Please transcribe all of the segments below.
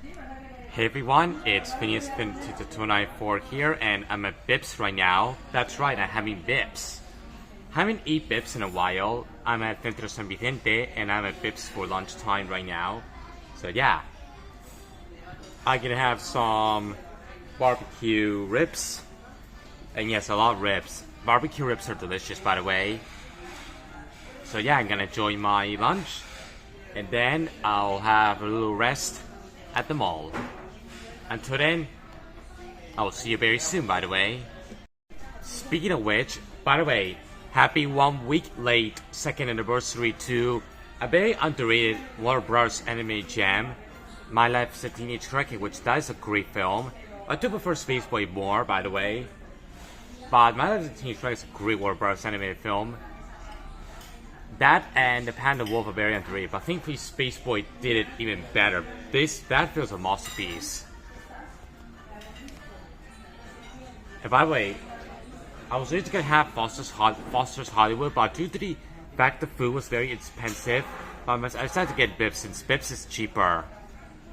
Hey everyone, it's Phineas Fin294 here, and I'm at Bips right now. That's right, I'm having Bips. Haven't eaten Bips in a while. I'm at Centro San Vicente, and I'm at Bips for lunchtime right now. So yeah, I'm gonna have some barbecue ribs, and yes, a lot of ribs. Barbecue ribs are delicious, by the way. So yeah, I'm gonna enjoy my lunch, and then I'll have a little rest at the mall. Until then, I will see you very soon, by the way. Speaking of which, by the way, happy 1 week late second anniversary to a very underrated Warner Bros. Anime Jam, My Life as a Teenage Wreck-It, which that is a great film. I do prefer Spaceboy more, by the way. But My Life as a Teenage Wreck-It is a great Warner Bros. Animated film. That and The Panda Wolf are very underrated, but I think Spaceboy did it even better. That feels a masterpiece. And by the way, I was originally gonna have Foster's Hollywood, but due to the fact the food was very expensive, I decided to get Bips since Bips is cheaper.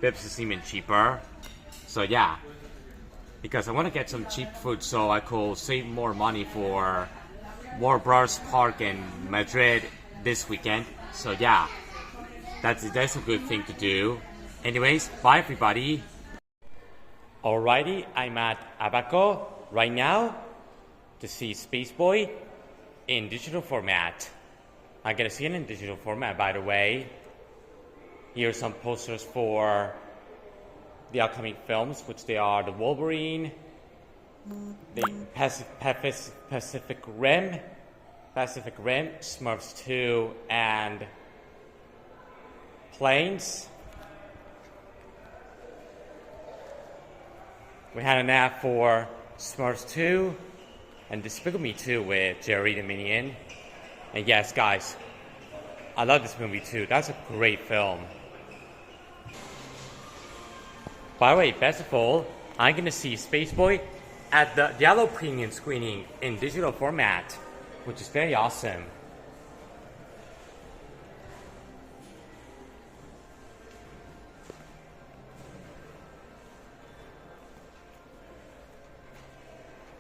Bips is even cheaper. So yeah, because I want to get some cheap food so I could save more money for Warner Bros. Park in Madrid this weekend. So yeah, that's a good thing to do. Anyways, bye everybody. Alrighty, I'm at Abaco right now to see Spaceboy in digital format. I'm gonna see it in digital format, by the way. Here's some posters for the upcoming films, which they are the Wolverine, the Pacific Rim, Smurfs 2, and Planes. We had an ad for Smurfs 2 and Despicable Me 2 with Jerry the Minion. And yes, guys, I love this movie too. That's a great film. By the way, best of all, I'm gonna see Spaceboy at the Yellow Premium screening in digital format, which is very awesome.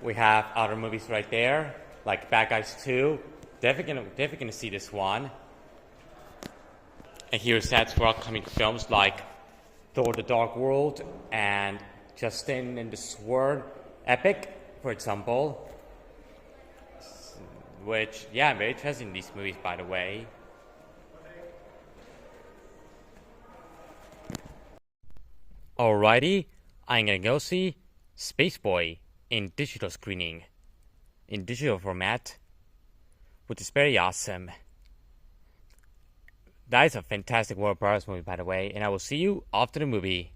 We have other movies right there, like Bad Guys 2. Definitely gonna see this one. And here's ads for upcoming films like Thor: The Dark World and Justin and the Sword Epic, for example. Which, yeah, I'm very interested in these movies, by the way. Alrighty, I'm gonna go see Spaceboy in digital screening, in digital format, which is very awesome. That is a fantastic Warner Bros. Movie, by the way, and I will see you after the movie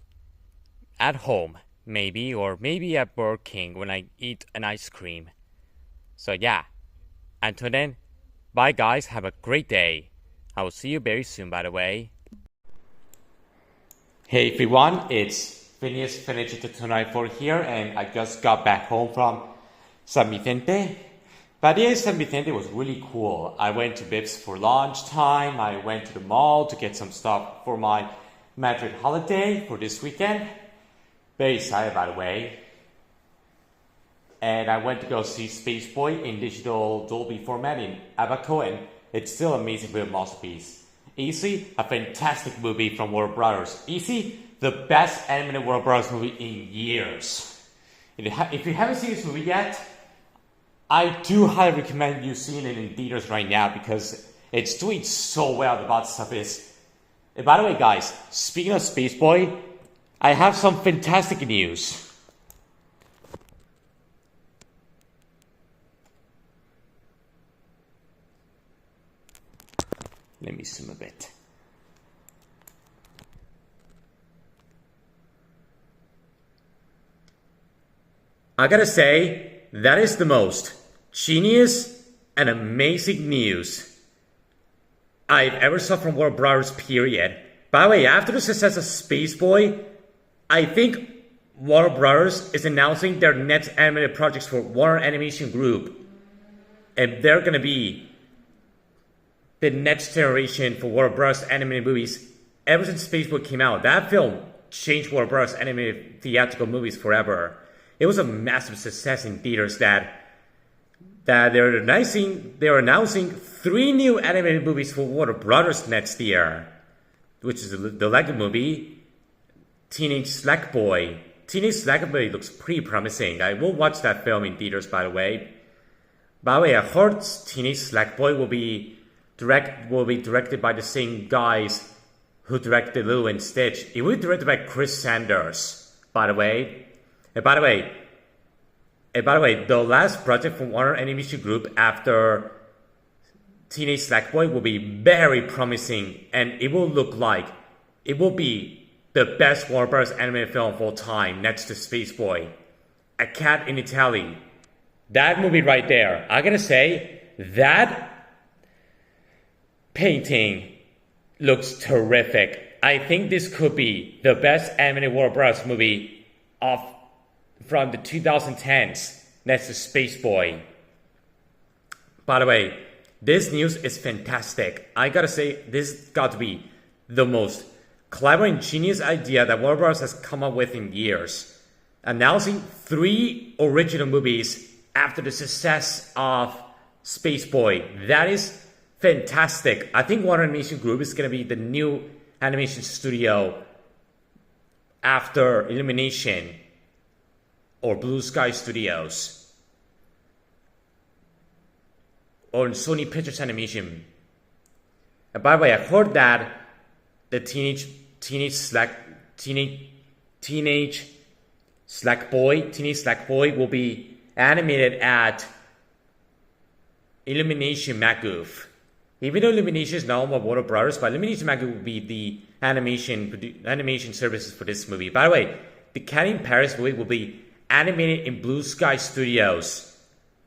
at home, maybe, or maybe at Burger King when I eat an ice cream. So yeah, until then, bye guys, have a great day. I will see you very soon, by the way. Hey everyone, it's Phineas Fin294 here, and I just got back home from San Vicente. But yes, San Vicente was really cool. I went to Bips for lunchtime. I went to the mall to get some stuff for my Madrid holiday for this weekend. Very excited, by the way. And I went to go see Spaceboy in digital Dolby format in Abaco, and it's still an amazing film masterpiece. Easy, a fantastic movie from Warner Brothers. Easy, the best animated Warner Bros. Movie in years. If you haven't seen this movie yet, I do highly recommend you seeing it in theaters right now because it's doing so well. The box office. And by the way, guys, speaking of Spaceboy, I have some fantastic news. Let me zoom a bit. I gotta say, that is the most genius and amazing news I've ever saw from Warner Bros. Period. By the way, after the success of Spaceboy, I think Warner Bros. Is announcing their next animated projects for Warner Animation Group. And they're gonna be the next generation for Warner Bros. Animated movies ever since Spaceboy came out. That film change Warner Bros. Animated theatrical movies forever. It was a massive success in theaters that they're announcing 3 new animated movies for Warner Brothers next year, which is the Lego Movie, Teenage Slack Boy. Teenage Slack Boy looks pretty promising. I will watch that film in theaters, by the way. By the way, I heard Teenage Slack Boy will be directed by the same guys who directed Lilo and Stitch. It will be directed by Chris Sanders, by the way. And by the way, the last project from Warner Animation Group after Teenage Slack Boy will be very promising, and it will be the best Warner Bros. Animated film of all time, next to Space Boy. A Cat in Italy. That movie right there, I gotta say, that painting looks terrific. I think this could be the best animated Warner Bros. Movie from the 2010s, next to Space Boy. By the way, this news is fantastic. I gotta say, this got to be the most clever and genius idea that Warner Bros. Has come up with in years. Announcing 3 original movies after the success of Space Boy. That is fantastic. I think Warner Animation Group is going to be the new animation studio after Illumination or Blue Sky Studios or Sony Pictures Animation. And by the way, I heard that the Teenage Slack Boy will be animated at Illumination Magoof. Even though Illumination is now owned by Warner Brothers, but Illumination Magoof will be the animation services for this movie. By the way, the Cat in Paris movie will be animated in Blue Sky Studios.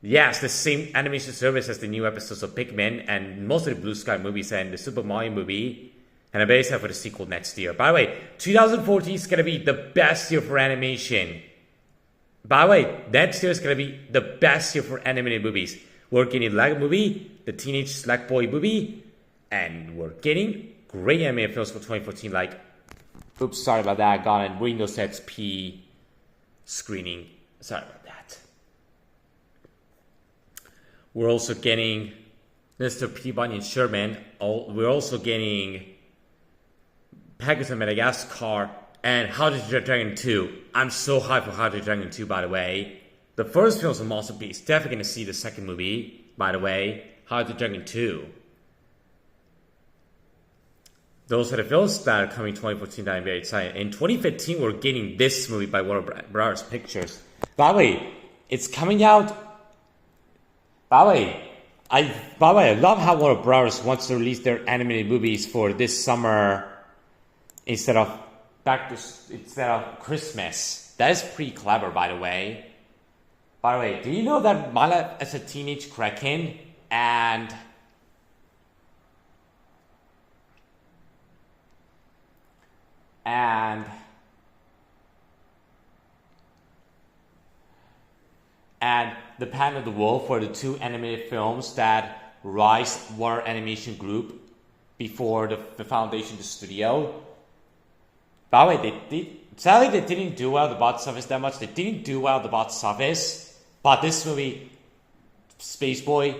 Yes, the same animation service as the new episodes of Pikmin and most of the Blue Sky movies and the Super Mario movie. And I'm very excited for the sequel next year. By the way, 2014 is going to be the best year for animation. By the way, next year is going to be the best year for animated movies. We're getting the Lego Movie, the Teenage Slack Boy movie, and we're getting great animated films for 2014 like, oops, sorry about that, I got a Windows XP screening. Sorry about that. We're also getting Mr. Peabody and Sherman. We're also getting Pegasus and Madagascar, and How to Train Your Dragon 2. I'm so hyped for How to Train Your Dragon 2, by the way. The first film was a masterpiece. Definitely going to see the second movie, by the way. How to Train Your Dragon 2. Those are the films that are coming 2014 that I'm very excited. In 2015, we're getting this movie by Warner Bros. Pictures. By the way, it's coming out. By the way, I love how Warner Bros. Wants to release their animated movies for this summer instead of Christmas. That is pretty clever, by the way. By the way, do you know that My Life as a Teenage Kraken and The Path of the Wolf were the 2 animated films that Rise Warner Animation Group before the foundation, the studio. By the way, sadly they didn't do well at the box office that much. They didn't do well at the box office, but this movie, Space Boy,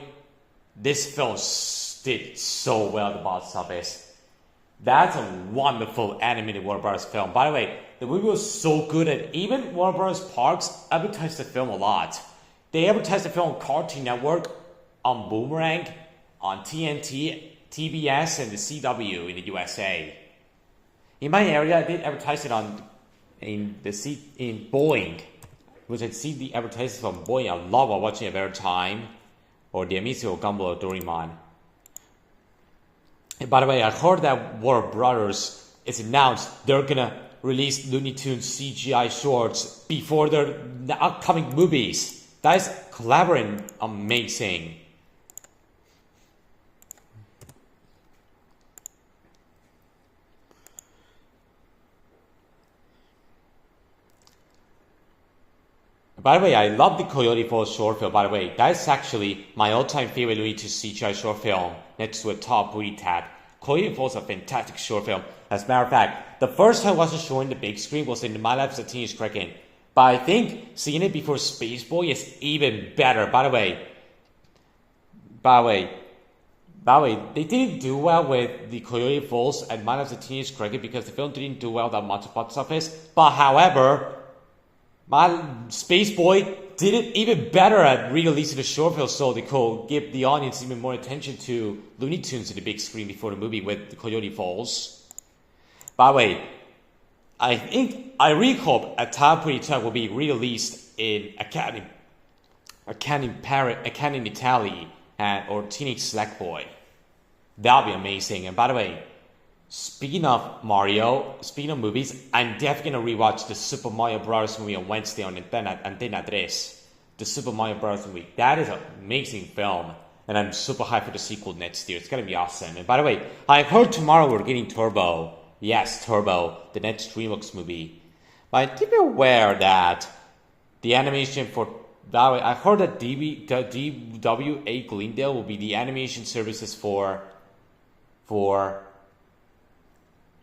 this film did so well at the box office. That's a wonderful animated Warner Bros. Film. By the way, the movie was so good that even Warner Bros. Parks advertised the film a lot. They advertised the film on Cartoon Network, on Boomerang, on TNT, TBS, and the CW in the USA. In my area, I did advertise it in Boeing, which I see the advertisements from Boeing a lot while watching Adventure Time, or the Amicio Gumball Doraemon. And by the way, I heard that Warner Brothers is announced they're gonna release Looney Tunes CGI shorts before the upcoming movies. That is clever and amazing. By the way, I love the Coyote Falls short film. By the way, that is actually my all-time favorite Looney Tunes CGI short film next to a top booty tag. Coyote Falls is a fantastic short film. As a matter of fact, the first time I wasn't showing the big screen was in My Life as a Teenage Kraken. But I think seeing it before Spaceboy is even better. By the way, they didn't do well with the Coyote Falls and My Life as a Teenage Kraken because the film didn't do well that much at box office. But however, my Spaceboy did it even better at releasing the short film, so they could give the audience even more attention to Looney Tunes in the big screen before the movie with the Coyote Falls. By the way, I really hope A Time Pretty Time will be released in Italy, or Teenage Slackboy. That would be amazing. And by the way, speaking of Mario, speaking of movies, I'm definitely going to rewatch the Super Mario Bros. Movie on Wednesday on Antena 3. The Super Mario Bros. Movie. That is an amazing film. And I'm super hyped for the sequel next year. It's going to be awesome. And by the way, I heard tomorrow we're getting Turbo. Yes, Turbo, the next DreamWorks movie. But be aware that the animation for... By the way, I heard that DWA Glendale will be the animation services for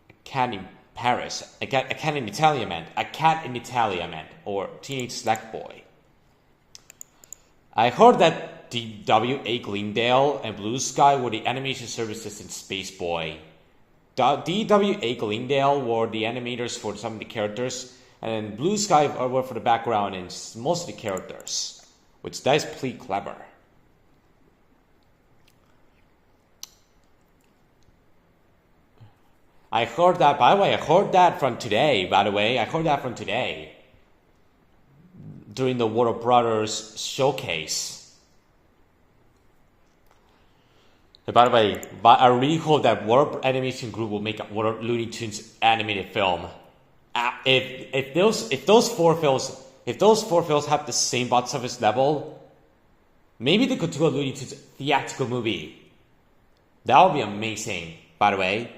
A Cat in Paris, A Cat in Italia meant, or Teenage Slackboy. I heard that DWA Glendale and Blue Sky were the animation services in Spaceboy. DWA Glendale were the animators for some of the characters, and then Blue Sky were for the background and most of the characters, which that is pretty clever. I heard that, by the way, I heard that from today, during the Warner Brothers showcase. And by the way, I really hope that Warner Animation Group will make a Warner Looney Tunes animated film. If those four films have the same box office level, maybe they could do a Looney Tunes theatrical movie. That would be amazing, by the way.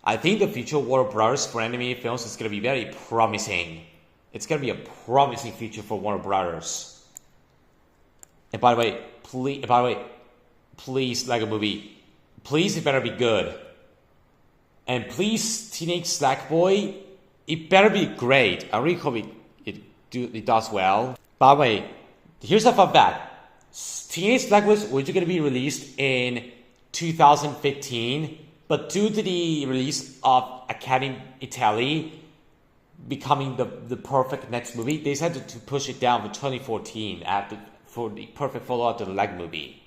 I think the future of Warner Brothers for animated films is going to be very promising. It's going to be a promising future for Warner Brothers. And by the way, please, like a movie, please, it better be good. And please, Teenage Slackboy, it better be great. I really hope it does well. By the way, here's a fun fact. Teenage Slackboy was originally going to be released in 2015, but due to the release of A Cat in Italy becoming the perfect next movie, they decided to push it down for 2014 for the perfect follow-up to the Leg movie.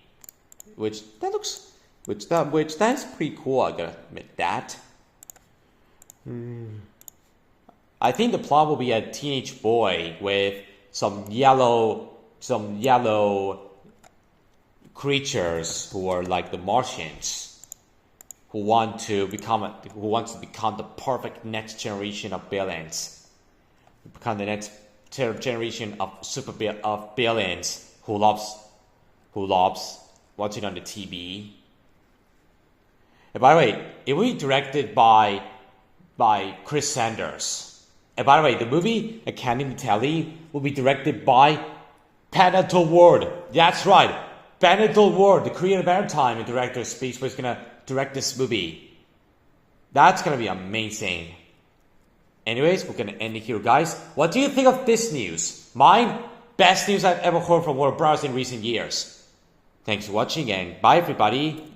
Which that's pretty cool, I gotta admit that. I think the plot will be a teenage boy with some yellow creatures who are like the Martians, who wants to become the perfect next generation of villains, become the next generation of villains who loves watching on the TV. And by the way, it will be directed by Chris Sanders. And by the way, the movie A Cat in Italy will be directed by Benedetto Ward. That's right, Benedetto Ward, the creator of Airtime and director of Spaceboy, is gonna direct this movie. That's gonna be amazing. Anyways, we're gonna end it here, guys. What do you think of this news? Mine, best news I've ever heard from Warner Bros. In recent years. Thanks for watching and bye everybody.